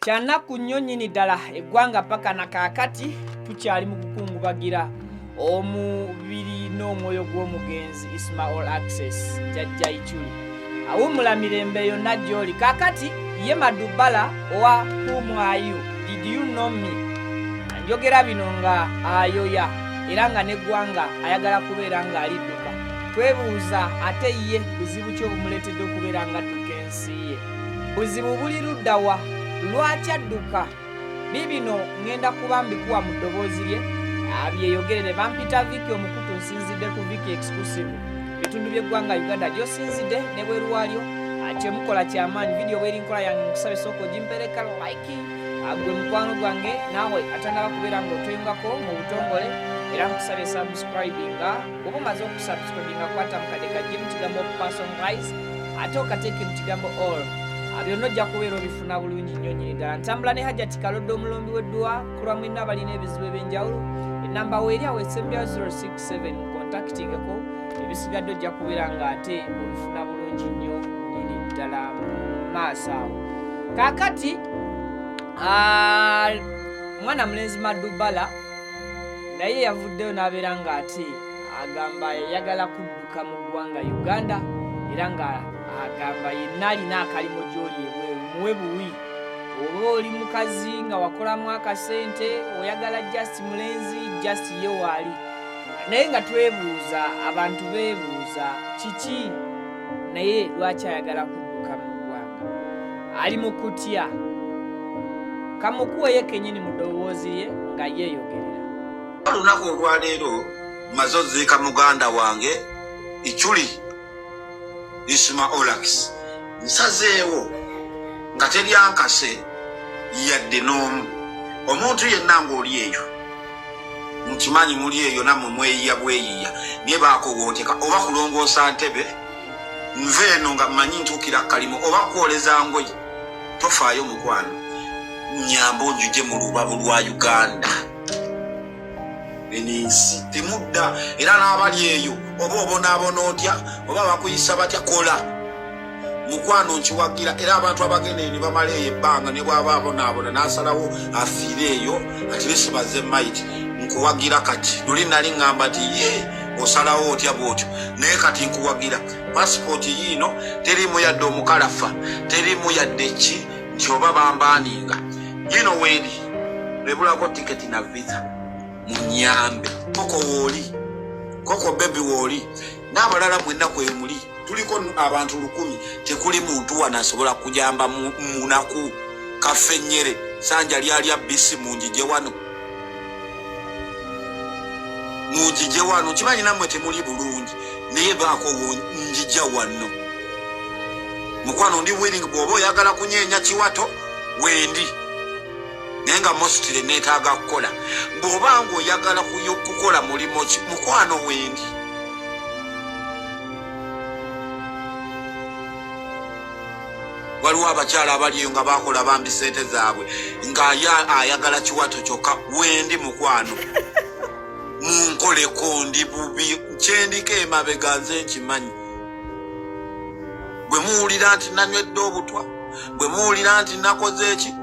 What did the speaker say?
Kyanaku nnyo nnyini ddala eggwanga paka na kaakati tukyali mu kukungubagira omubiri n'omwoyo gw'omugenzi Ismail Access Jjajja Ichuli awummula mirembe yonna gy'oli. Kaakati ye Madubala owa Whom Are You? Did You Know Me? Njogera bino nga ayoya era nga n'eggwanga ayagala kubeera ng'alidduka. Twebuuza ate ye buzibu ki obumuleetedde okubeera ng'adduka ensi ye? Buzibu buli ludda wa? Lwaki adduka? Bibino ngenda kuba mbikuwa mu ddoboozi lye abyeyogerere. Bampita Viki omukutu nsinzidde ku Viki Exclusive bitundu by'eggwanga Uganda gy'osinzidde ne bweru waalyo kyemukola kyamaanyi. Vidiyo bweri nkola yange nkusabe sooka ogimpereka like gwe mukwano gwange naawe atandaba kubeera ng'otwengako mu butongole era nkusabye subscribinga. Oba omaze okusubscribinga kwata mu kadde kajje mu kigambo personalize ate okateeke mu kigambo all. Byonna ojja kubeera obifuna bulungi nnyo nnyini ddala. Ntambula ne Hajjati Kalodde omulombi w'edduwa kulwa mwena abalina ebizibu ebyenjawulo. Enamba weeri awo esembya 067 kontakitingeko. Ebisigadde ojja kubeera ng'ate obifuna bulungi nnyo nnyini ddala mu maaso awo. Kaakati mwana mulenzi Madubala naye yavuddeyo n'abeera ng'ate agamba yayagala kudduka mu ggwanga Uganda era nga agamba yenna alina akalimo gy'oli ebweru muwe buwi. Oba oli mukazi nga wakolamu akasente oyagala just mulenzi just ye waali. Naye nga twebuuza abantu beebuuza kiki naye lwaki ayagala kudduka mu ggwanga? Ali mu kutya. Kamukuwe ye kennyini mu ddoboozi lye nga yeeyogerera. Olunaku olwaleero maze oziika muganda wange Ichuli Ismail Access. Nsazeewo nga teryankase yadde n'omu. Omuntu yenna ng'oli eyo mukimanyi muli eyo nammwe mweyiya bweyiya naye baakowooteka oba kulongoosa ntebe nve eno nga mmanyi ntuukira kalimo oba kwoleza ngoye tofaayo mukwano nyamba onjuje mu lubabu lwa Uganda. Enensi temudda era n'abali eyo oba obonaabona otya oba bakuyisa batya kola mukwano nkiwagira. Era abantu abagenda ne bamala eyo ebbanga ne bw'aba abonaabona n'asalawo afiire eyo ati besibaze maiti nkuwagira. Kati luli nali ŋŋamba nti ye osalawo otya bw'otyo naye kati nkuwagira pasipooti yiino terimu yadde omukalafa terimu yadde ki nti oba bambaaninga yino weeri ebulako tiketi na visa munyambe. Koko wooli koko bebi wooli n'abalala mwenna kwemuli tuliko abantu 100 tekuli muntu wanasobola kujamba munaku kafe nnyere sanja lyalya bisi munjije wano munjije wano kimanyi nammwe temuli bulungi naye baako njija wano mukwano ndi willing bw'oba oyagala kunyeenya kiwato wendi naye nga mositire neetaaga kukola. Bw'oba ng'oyagala kukola mulimo ki mukwano wendi. Waliwo abakyala abaliyo nga bakola bambi sente zaabwe nga ayagala kiwato kyokka wendi mukwano. Munkoleko ndi bubi kyendiko emabega nze nkimanyi. Bwe muwulira nti nanywedde obutwa bwe muwulira nti nakoze eki